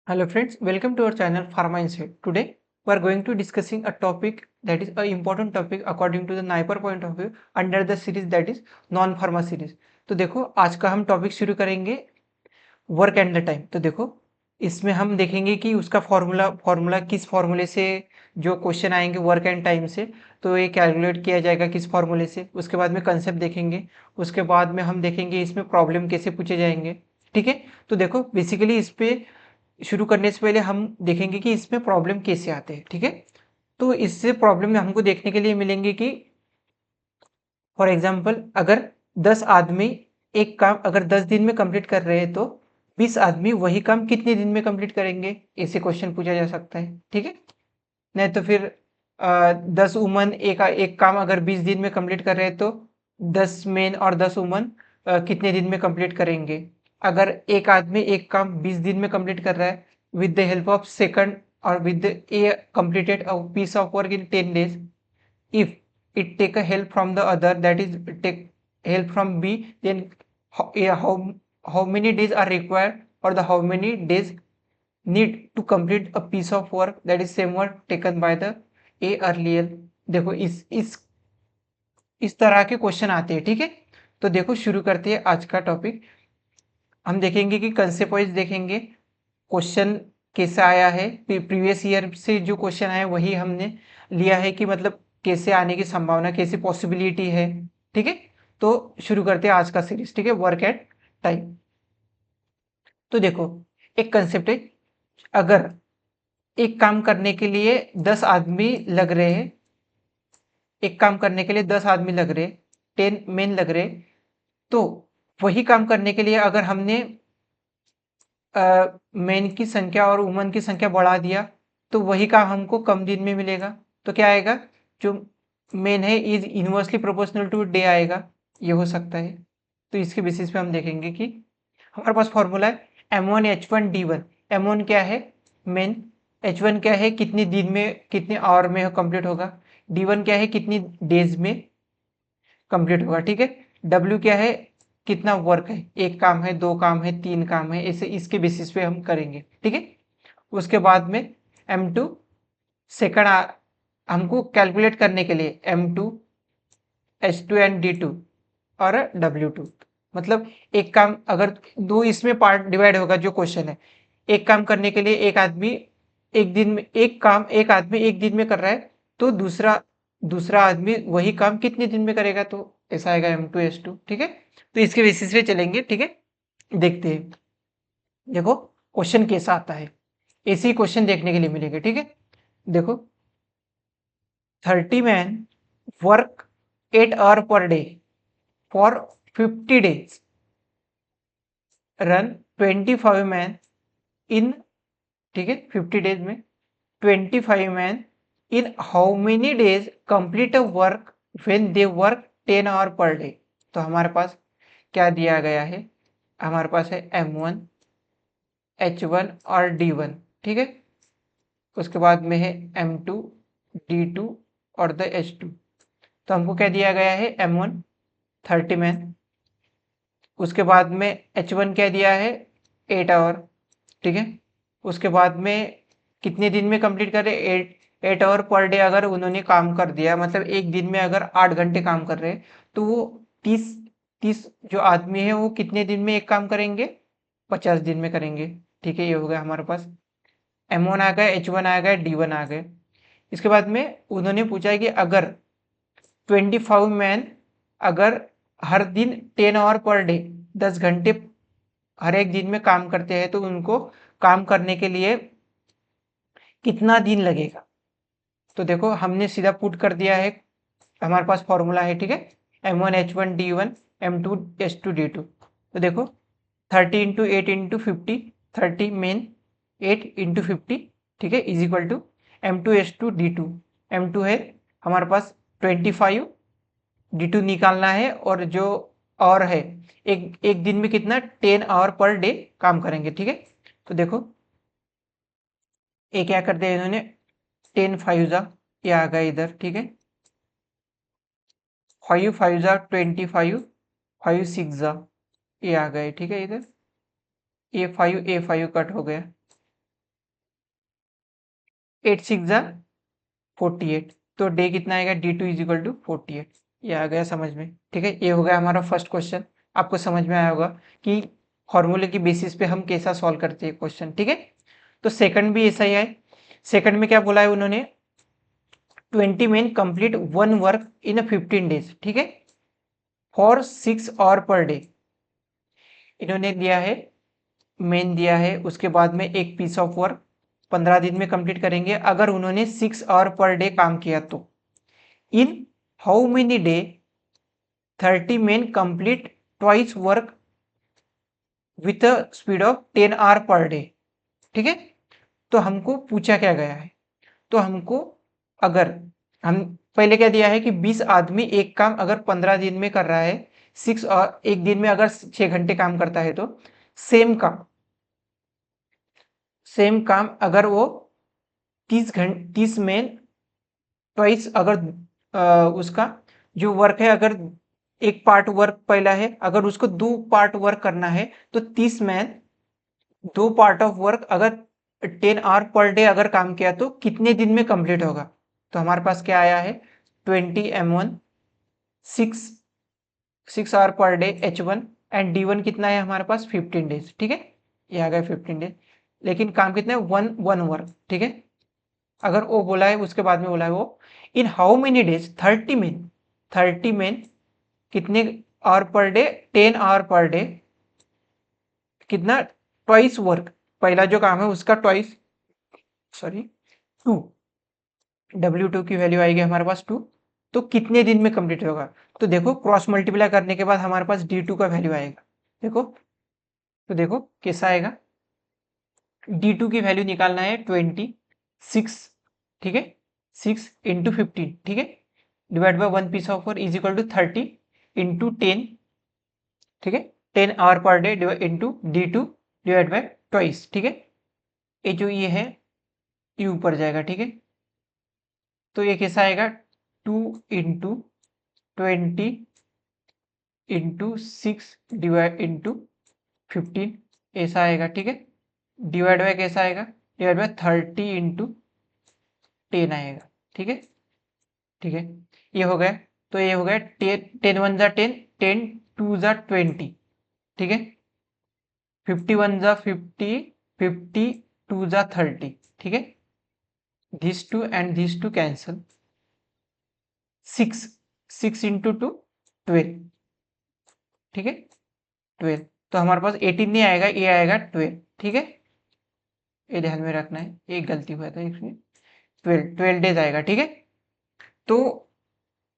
Hello friends, welcome to our channel Pharma Insight. Today we are going to discussing a topic that is an important topic according to the NIPER point of view under the series that is non-pharma series. तो देखो आज का हम topic शुरू करेंगे work and the time. तो देखो इसमें हम देखेंगे कि उसका फॉर्मूला किस फॉर्मूले से जो क्वेश्चन आएंगे वर्क एंड टाइम से तो ये कैलकुलेट किया जाएगा किस फॉर्मूले से। उसके बाद में कंसेप्ट देखेंगे, उसके बाद में हम देखेंगे इसमें प्रॉब्लम कैसे पूछे जाएंगे। ठीक है, तो देखो बेसिकली इस पे शुरू करने से पहले हम देखेंगे कि इसमें प्रॉब्लम कैसे आते हैं। ठीक है, तो इससे प्रॉब्लम में हमको देखने के लिए मिलेंगे कि फॉर एग्जाम्पल अगर 10 आदमी एक काम अगर 10 दिन में कंप्लीट कर रहे हैं तो 20 आदमी वही काम कितने दिन में कंप्लीट करेंगे, ऐसे क्वेश्चन पूछा जा सकता है। ठीक है, नहीं तो फिर 10 वुमन एक काम अगर 20 दिन में कंप्लीट कर रहे हैं तो 10 मेन और 10 वुमन कितने दिन में कंप्लीट करेंगे। अगर एक आदमी एक काम 20 दिन में कंप्लीट कर रहा है with the help of second और with a completed a piece of work in 10 days, if it take a help from the other, that is take help from B, then how many days are required or the how many days need to complete a piece of work, that is same work taken by the A earlier। देखो इस तरह के question आते हैं। ठीक है, तो देखो शुरू करते हैं आज का टॉपिक। हम देखेंगे कि कंसेप्ट वाइज देखेंगे क्वेश्चन कैसा आया है, प्रीवियस ईयर से जो क्वेश्चन आया वही हमने लिया है कि मतलब कैसे आने की संभावना, कैसी पॉसिबिलिटी है। ठीक है, तो शुरू करते हैं आज का सीरीज। ठीक है, वर्क एट टाइम। तो देखो एक कंसेप्ट है, अगर एक काम करने के लिए 10 आदमी लग रहे हैं, एक काम करने के लिए 10 आदमी लग रहे, 10 मेन लग रहे, तो वही काम करने के लिए अगर हमने मेन की संख्या और वुमन की संख्या बढ़ा दिया तो वही काम हमको कम दिन में मिलेगा। तो क्या आएगा, जो मेन है is inversely proportional to day आएगा, ये हो सकता है। तो इसके बेसिस पे हम देखेंगे कि हमारे पास फॉर्मूला है M1 H1 D1। M1 क्या है, मेन। H1 क्या है, कितने दिन में कितने आवर में कंप्लीट होगा। D1 क्या है, कितनी डेज में कंप्लीट होगा। ठीक है, W क्या है, कितना वर्क है, एक काम है, दो काम है, तीन काम है, ऐसे इसके बेसिस पे हम करेंगे। ठीक है, उसके बाद में M2 सेकंड हमको कैलकुलेट करने के लिए M2 H2 एंड D2 और W2। मतलब एक काम अगर दो इसमें पार्ट डिवाइड होगा जो क्वेश्चन है, एक काम करने के लिए एक आदमी एक दिन में एक आदमी एक दिन में कर रहा है तो दूसरा दूसरा आदमी वही काम कितने दिन में करेगा, तो ऐसा आएगा M2 H2। ठीक है, तो इसके बेसिस पे चलेंगे। ठीक है, देखते हैं देखो क्वेश्चन कैसा आता है, ऐसे ही क्वेश्चन देखने के लिए मिलेंगे। ठीक है, देखो 30 man work 8 hours per day for 50 days, run 25 man in, ठीक है 50 डेज में 25 man in how many days complete a work when they work 10 hours per day. तो हमारे पास क्या दिया गया है, हमारे पास है M1 H1 और D1। ठीक है, उसके बाद में है M2 D2 और द H2। तो हमको क्या दिया गया है, M1 30 मैन, उसके बाद में H1 क्या दिया है 8 hours। ठीक है, उसके बाद में कितने दिन में कंप्लीट करे, 8 hours पर डे अगर उन्होंने काम कर दिया, मतलब एक दिन में अगर 8 घंटे काम कर रहे हैं तो वो 30 30 जो आदमी है वो कितने दिन में एक काम करेंगे, 50 दिन में करेंगे। ठीक है, ये हो गया हमारे पास M1 आ गया, H1 आ गया, D1 आ गए। इसके बाद में उन्होंने पूछा है कि अगर 25 मैन अगर हर दिन 10 hours पर डे 10 घंटे हर एक दिन में काम करते हैं तो उनको काम करने के लिए कितना दिन लगेगा। तो देखो हमने सीधा पुट कर दिया है, हमारे पास फॉर्मूला है। ठीक है, M1 H1 D1 M2 H2 D2। तो देखो 30 इंटू 8 इंटू 50, 30 मेन 8 इंटू 50, ठीक है, is equal to M2 H2 D2। M2 है हमारे पास 25, D2 निकालना है और जो और है एक एक दिन में कितना 10 hours पर डे काम करेंगे। ठीक है, तो देखो ये क्या कर दिया इन्होंने 10 5 जा, ये आ गया इधर। ठीक है, 5 5 जा 25, 5 6 जा, ये आ गए। ठीक है, इधर A5 कट हो गया। 8 6 जा 48, तो डे कितना आएगा, D2 इज इक्वल टू 48। ये आ गया समझ में, ठीक है। ये हो गया हमारा फर्स्ट क्वेश्चन। आपको समझ में आया होगा कि फॉर्मूले की बेसिस पे हम कैसा सॉल्व करते हैं क्वेश्चन, ठीक है। तो सेकंड भी ऐसा ही है। सेकंड में क्या बोला है उन्होंने, 20 men complete one work in 15 days, ठीक है, फॉर 6 आवर पर डे। इन्होंने दिया है, मेन दिया है, उसके बाद में एक पीस ऑफ वर्क 15 दिन में कंप्लीट करेंगे अगर उन्होंने 6 आवर पर डे काम किया तो। In how many day 30 men complete twice work with speed of 10 hour per day, ठीक है। तो हमको पूछा क्या गया है, तो हमको अगर हम पहले क्या दिया है कि 20 आदमी एक काम अगर 15 दिन में कर रहा है, 6 और एक दिन में अगर 6 घंटे काम करता है, तो सेम काम अगर वो 30 में ट्वाइस अगर उसका जो वर्क है, अगर एक पार्ट वर्क पहला है, अगर उसको 2 पार्ट वर्क करना है, तो 30 में 2 पार्ट ऑफ वर्क अगर 10 आवर पर डे अगर काम किया तो कितने दिन में कंप्लीट होगा। तो हमारे पास क्या आया है, 20 m1 6 our per day H1 and D1 कितना है हमारे पास 15 डेज, ठीक है। ये आ गया 15 डेज, लेकिन काम कितना है, वन वर्क, ठीक है। अगर वो बोला है उसके बाद में बोला है वो इन हाउ मेनी डेज 30 में कितने hour per day, 10 hour per day, कितना ट्वाइस वर्क, पहला जो काम है उसका ट्वाइस, सॉरी 2, W2 की वैल्यू आएगी हमारे पास 2, तो कितने दिन में कंप्लीट होगा। तो देखो क्रॉस मल्टीप्लाई करने के बाद हमारे पास D2 का वैल्यू आएगा, देखो, तो देखो कैसा आएगा, D2 की वैल्यू निकालना है 26, ठीक है, 6 इंटू 15, ठीक है, divide by 1 piece of work is equal to 30 into 10, ठीक है, 10 hour per day into D2 divide by twice, ठीक है। ये जो ये है ये ऊपर जाएगा, ठीक है। तो ये कैसा आएगा, 2 इंटू 20 इंटू 6 डिवाइड इंटू 15, ऐसा आएगा, ठीक है। डिवाइड बाय कैसा आएगा, डिवाइड बाय 30 इंटू 10 आएगा, ठीक है, ठीक है। ये हो गया, तो ये हो गया 10 1 जा 10, 10 2 जा 20, ठीक है, 50 1 जा 50, 50 2 जा 30, ठीक है। This two and this two cancel, 6 into 2 12, ठीक है, 12। तो हमारे पास 18 नहीं आएगा, ये आएगा 12, ठीक है। ये ध्यान में रखना है, एक गलती हुआ था इसमें, 12 डेज आएगा, ठीक है। तो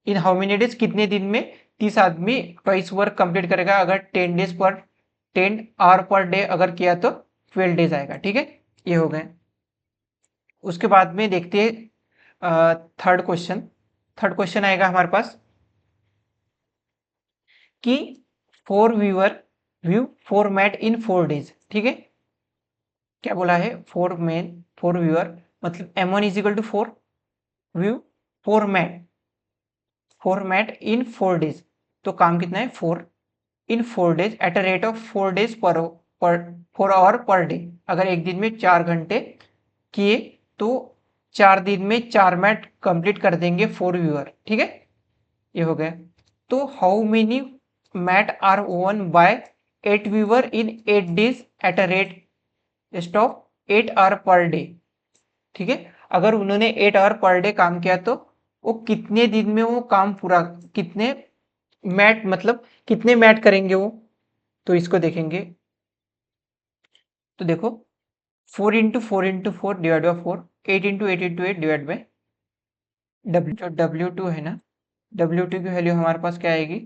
इन हाउ मेनी डेज, कितने दिन में 30 आदमी ट्वाइस वर्क कंप्लीट करेगा अगर 10 आवर पर डे अगर किया तो 12 डेज आएगा, ठीक है। ये हो गए। उसके बाद में देखते हैं थर्ड क्वेश्चन। थर्ड क्वेश्चन आएगा हमारे पास कि four view format in 4 days, ठीक है। क्या बोला है, फोर व्यूअर मतलब M1 is equal to 4 view format in 4 days, तो काम कितना है 4 in 4 days at a rate of 4 days per hour per day. अगर एक दिन में 4 घंटे किए तो 4 दिन में 4 मैट कंप्लीट कर देंगे 4 व्यूअर, ठीक है। ये हो गया। तो how many mat are one by 8 viewer in 8 days at a rate just of 8 hour per day, ठीक है। अगर उन्होंने 8 आवर पर डे काम किया तो वो कितने दिन में वो काम पूरा, कितने मैट मतलब कितने मैट करेंगे वो, तो इसको देखेंगे। तो देखो 4 into 4 into 4 divide by 4, 8 into 8 into 8 divide by W, जो W2 है ना, W2 की वैल्यू हमारे पास क्या आएगी,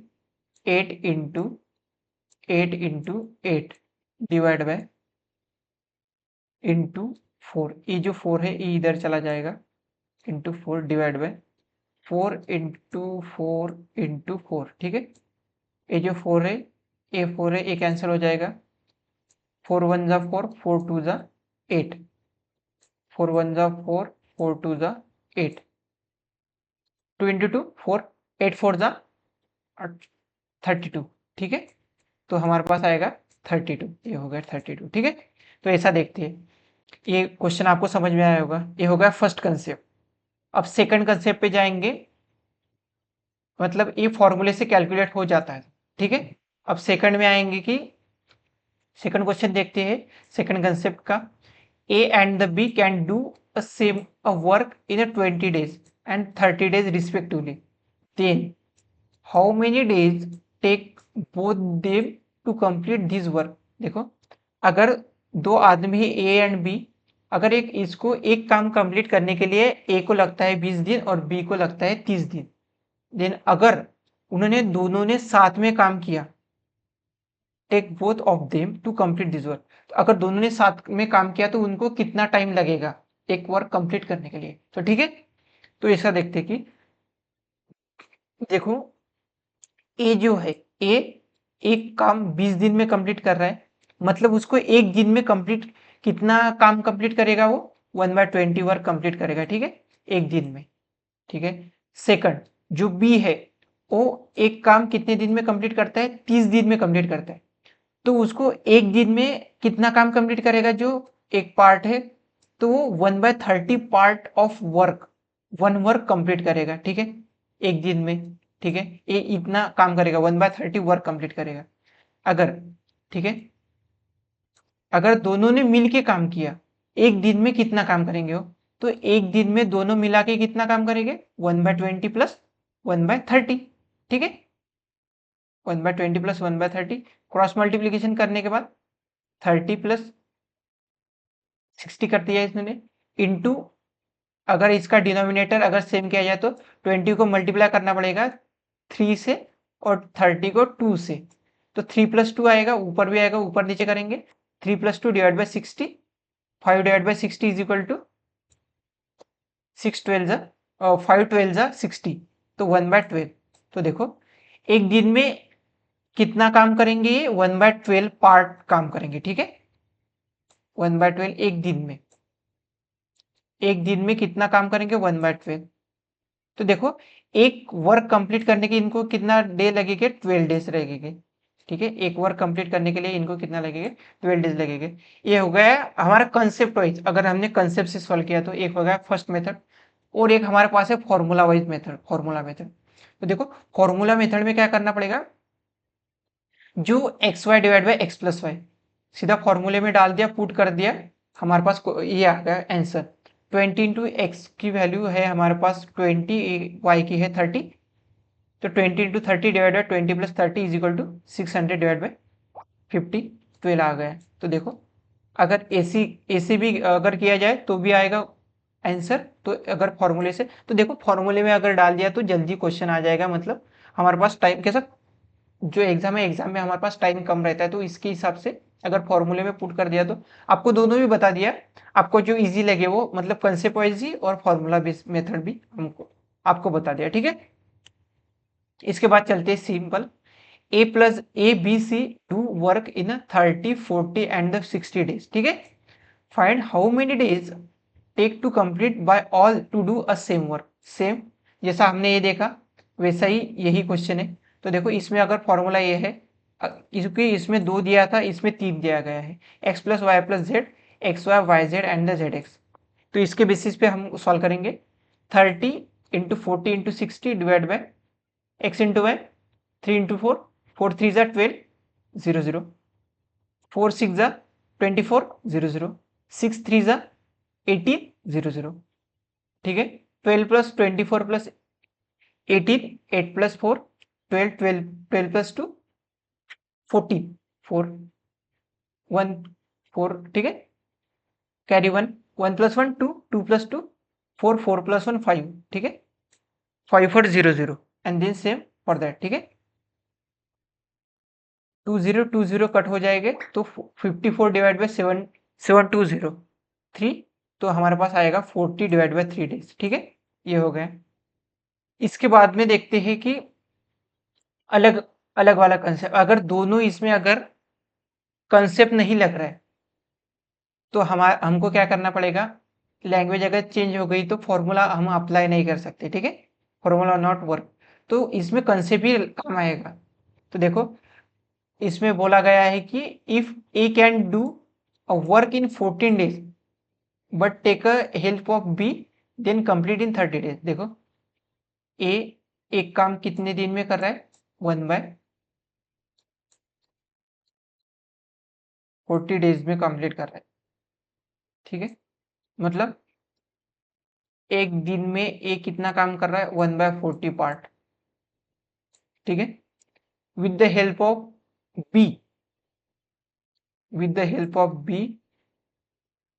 8 इंटू 8 डिवाइड बाय इंटू 4, ये जो 4 है ये इधर चला जाएगा, into 4 divide by 4 into 4 into 4, ठीक है। ये जो 4 है, ये 4 है, ये कैंसिल हो जाएगा, 4 1 जा 4, 4 2 जा 8, 4 1 जा 4, 4 2 जा 8, 2 इंटू 2 4, 8 4 जा 32, ठीक है। तो हमारे पास आएगा 32, ये हो गया 32, ठीक है। तो ऐसा देखते हैं, ये क्वेश्चन आपको समझ में आया होगा। ये होगा फर्स्ट कंसेप्ट। अब सेकंड कंसेप्ट पे जाएंगे, मतलब ये फॉर्मूले से कैलकुलेट हो जाता है, ठीक है। अब सेकंड में आएंगे कि सेकंड क्वेश्चन देखते हैं सेकंड कंसेप्ट का। A and the B can do a same a work in 20 days and 30 days respectively, then how many days take both them to complete this work. देखो, अगर दो आदमी है ए एंड बी, अगर एक इसको एक काम कंप्लीट करने के लिए ए को लगता है 20 दिन और बी को लगता है 30 दिन, देन अगर उन्होंने दोनों ने साथ में काम किया, take both of them to complete this work, तो अगर दोनों ने साथ में काम किया तो उनको कितना टाइम लगेगा एक वर्क कंप्लीट करने के लिए। तो ठीक है, तो ऐसा देखते कि देखो, ए जो है, ए एक काम 20 दिन में कंप्लीट कर रहा है, मतलब उसको एक दिन में कंप्लीट कितना काम कंप्लीट करेगा वो 1/20 वर्क कंप्लीट करेगा, ठीक है, एक दिन में, ठीक है। सेकंड जो बी है, वो एक काम कितने दिन में कंप्लीट करता है, 30 दिन में कंप्लीट करता है, तो उसको एक दिन में कितना काम कंप्लीट करेगा जो एक पार्ट है, तो वो 1/30 part of work, one work complete करेगा, ठीक है, एक दिन में, ठीक है। ये इतना काम करेगा, 1/30 वर्क कंप्लीट करेगा। अगर, ठीक है, अगर दोनों ने मिल के काम किया, एक दिन में कितना काम करेंगे वो, तो एक दिन में दोनों मिला के कितना काम करेंगे 1/20 प्लस 1/30, ठीक है। 1/20 प्लस 1/30 क्रॉस मल्टीप्लीकेशन करने के बाद 30 प्लस 60 कर दिया इसने, इंटू, अगर इसका डिनोमिनेटर अगर सेम किया जाए तो 20 को मल्टीप्लाई करना पड़ेगा 3 से और 30 को 2 से, तो 3 + 2 आएगा, ऊपर भी आएगा, ऊपर नीचे करेंगे, 3 + 2 divide by 60, 5 divide by 60 is equal to 6 12 5 12 60, तो 1/12। तो देखो, एक दिन में कितना काम करेंगे ये 1/12 पार्ट काम करेंगे, ठीक है, 1/12 एक दिन में कितना काम करेंगे 1/12। तो देखो, एक वर्क कंप्लीट करने के इनको कितना डे लगेंगे 12 डेज लगेंगे, ठीक है, एक वर्क कंप्लीट करने के लिए इनको कितना लगेगा 12 डेज लगेंगे। ये हो गया हमारा कंसेप्ट वाइज, अगर हमने कंसेप्ट से सॉल्व किया तो एक हो गया फर्स्ट मेथड, और एक हमारे पास है formula wise method, formula method. तो देखो, फॉर्मूला मेथड में क्या करना पड़ेगा, जो X Y divide by X plus Y सीधा फॉर्मूले में डाल दिया, पुट कर दिया, हमारे पास ये आ गया आंसर। 20 इंटू एक्स की वैल्यू है हमारे पास 20, वाई की है 30, तो 20 into 30 divide by 20 plus 30 is equal to 600 divide by 50, 12 आ गया। तो देखो, अगर ऐसे भी अगर किया जाए तो भी आएगा आंसर, तो अगर फॉर्मूले से, तो देखो फॉर्मूले में अगर डाल दिया तो जल्दी क्वेश्चन आ जाएगा, मतलब हमारे पास टाइम कैसा, जो एग्जाम है एग्जाम में हमारे पास टाइम कम रहता है, तो इसके हिसाब से अगर फॉर्मूले में पुट कर दिया तो आपको दोनों भी बता दिया, आपको जो इजी लगे वो, मतलब कंसेप्ट वाइज ही और फॉर्मूला बेस्ड मेथड भी हमको आपको बता दिया, ठीक है। इसके बाद चलते हैं simple, A plus A B C do work in 30 40 and 60 days, ठीक है। Find how many days take to complete by all to do a same work. Same जैसा हमने ये देखा वैसा ही यही क्वेश्चन है। तो देखो, इसमें अगर फॉर्मूला ये है, क्योंकि इसमें 2 दिया था, इसमें 3 दिया गया है, X plus Y plus Z, X Y Y Z and the Z X. तो इसके बेसिस पे हम सॉल्व करेंगे, 30 into 40 into 60 divide by X into Y, 3 into 4, 4 3 ज़ा 12 0 0, 4 6 ज़ा 24 0 0, 6 3 ज़ा 18 0 0, ठीक है। 12 प्लस 24 प्लस 18, 8 प्लस 4 12, 12 12 प्लस 2 14, 4 1 4, ठीक है, कैरी 1, 1 प्लस 1 2, 2 प्लस 2 4, 4 प्लस 1 5, ठीक है, 5 4 0 0 and then same for that, ठीक है। 2 0 2 0 कट हो जाएंगे, तो 54 डिवाइड बाई 7 7 2 0 3, तो हमारे पास आएगा 40 डिवाइड बाई 3 डेज, ठीक है, ये हो गया। इसके बाद में देखते हैं कि अलग अलग वाला कंसेप्ट, अगर दोनों इसमें अगर कंसेप्ट नहीं लग रहा है तो हमको क्या करना पड़ेगा, लैंग्वेज अगर चेंज हो गई तो फॉर्मूला हम अप्लाई नहीं कर सकते, ठीक है, फॉर्मूला नॉट वर्क, तो इसमें कंसेप्ट ही काम आएगा। तो देखो, इसमें बोला गया है कि if A can do a work in 14 days, but take a help of B then complete in 30 days. देखो ए एक काम कितने दिन में कर रहा है, 1/40 डेज में कंप्लीट कर रहा है। ठीक है, मतलब एक दिन में ए कितना काम कर रहा है, 1/40 पार्ट। ठीक है, with the help of B, with the help of B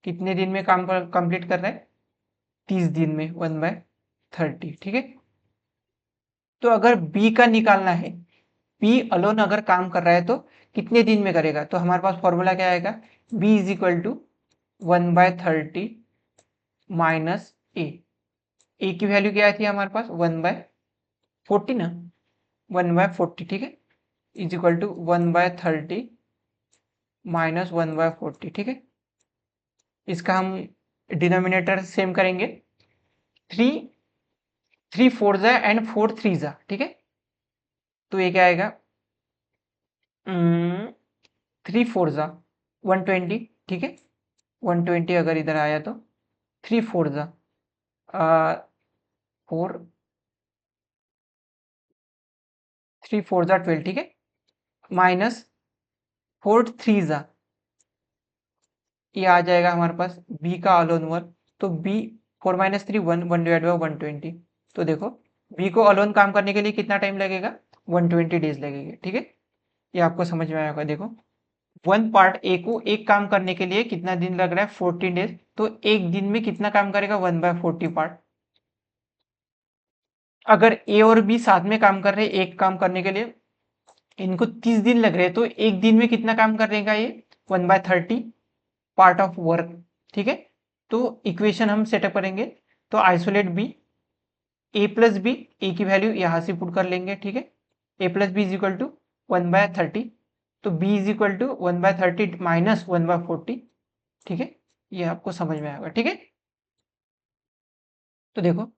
कितने दिन में काम कंप्लीट कर रहा है, 30 दिन में 1/30। ठीक है, तो अगर बी का निकालना है, बी अलोन अगर काम कर रहा है तो कितने दिन में करेगा, तो हमारे पास फॉर्मूला क्या आएगा, B is equal to 1/30 minus A की वैल्यू क्या थी हमारे पास, 1/40 ना, 1/40। ठीक है, इज इक्वल टू 1/30 माइनस 1/40। ठीक है, इसका हम डिनोमिनेटर सेम करेंगे, 3 4 जा एंड 4 3 जा। ठीक है, तो ये क्या आएगा, 3 4 जा 120। ठीक है, 120 अगर इधर आया तो 3 4 जा 4, 3 4 जा 12। ठीक है, माइनस 4 3 जा, ये आ जाएगा हमारे पास बी का अलोन वर्क। तो बी 4 माइनस 3 1 1 डिवाइड बाई 120। तो देखो बी को अलोन काम करने के लिए कितना टाइम लगेगा, 120 डेज लगेगा। ठीक है, ये आपको समझ में आया होगा। देखो वन पार्ट ए को एक काम करने के लिए कितना दिन लग रहा है, 14 डेज। तो एक दिन में कितना काम करेगा, 1/40 पार्ट। अगर ए और बी साथ में काम कर रहे हैं एक काम करने के लिए, इनको 30 दिन लग रहे हैं, तो एक दिन में कितना काम करेगा ये, 1/30 पार्ट ऑफ वर्क। ठीक है, तो इक्वेशन हम सेटअप करेंगे। तो isolate B, A plus B, A की वैल्यू यहां से पुट कर लेंगे। ठीक है, A plus B is equal to 1/30, तो B is equal to 1/30 minus 1/40। ठीक है, ये आपको समझ में आएगा। ठीक है, तो देखो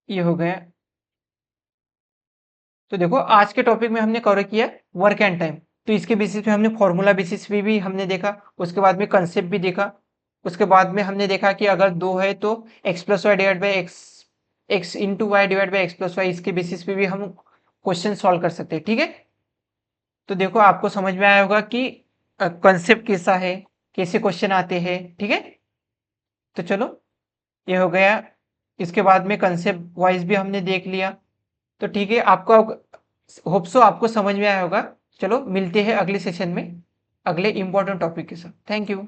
ये हो गया। तो देखो आज के टॉपिक में हमने कवर किया वर्क एंड टाइम। तो इसके बेसिस पे हमने फॉर्मूला बेसिस पे भी हमने देखा, उसके बाद में कंसेप्ट भी देखा, उसके बाद में हमने देखा कि अगर दो है तो X plus Y divide by X into Y divide by X plus Y, इसके बेसिस पे भी हम क्वेश्चन सॉल्व कर सकते हैं। ठीक है, तो देखो आपको समझ में आया होगा कि कंसेप्ट कैसा है, कैसे क्वेश्चन आते हैं। ठीक है, तो चलो ये हो गया। इसके बाद में कंसेप्ट वाइज भी हमने देख लिया। तो ठीक है, आपको होप सो आपको समझ में आया होगा। चलो मिलते हैं अगले सेशन में अगले इंपॉर्टेंट टॉपिक के साथ। Thank you.